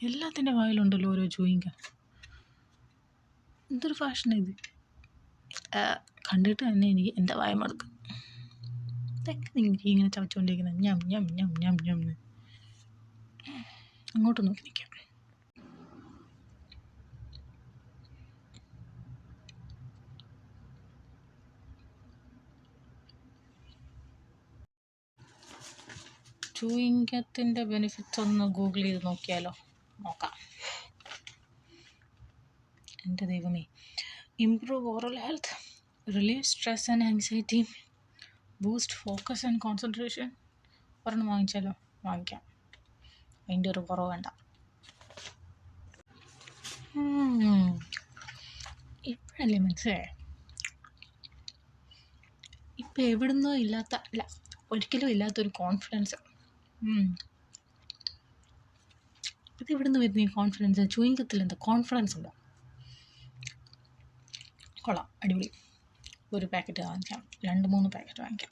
എല്ലാത്തിൻ്റെ വായിലുണ്ടല്ലോ ഓരോ ചൂയിങ്ക. എന്തൊരു ഫാഷനാണ് ഇത്. കണ്ടിട്ട് തന്നെ എനിക്ക് എൻ്റെ വായ മടുക്കും. ഇതൊക്കെ നിങ്ങൾക്ക് ഇങ്ങനെ ചവച്ചുകൊണ്ടിരിക്കുന്നത് ഞം ഞം ഞം ഞം ഞം. അങ്ങോട്ട് നോക്കി നിൽക്കാം. ചൂയിങ്കത്തിൻ്റെ ബെനിഫിറ്റ്സ് ഒന്ന് ഗൂഗിൾ ചെയ്ത് നോക്കിയാലോ? നോക്കാം. എൻ്റെ ദൈവമേ. Improve oral health, relieve stress and anxiety, boost focus and concentration. ഒരെണ്ണം വാങ്ങിച്ചാലോ? വാങ്ങിക്കാം. അതിൻ്റെ ഒരു കുറവ് വേണ്ട. ഇപ്പോഴല്ലേ മനസ്സിലായേ? ഇപ്പം എവിടുന്നോ ഇല്ലാത്ത, അല്ല ഒരിക്കലും ഇല്ലാത്തൊരു കോൺഫിഡൻസ്. ഇത് എവിടുന്ന് വരുന്ന ഈ കോൺഫിഡൻസ്? ചൂയിങ്കത്തിൽ എന്താ കോൺഫിഡൻസ് ഉണ്ടോ? കൊള്ളാം, അടിപൊളി. ഒരു പാക്കറ്റ് വാങ്ങിക്കാം, 2-3 പാക്കറ്റ് വാങ്ങിക്കാം.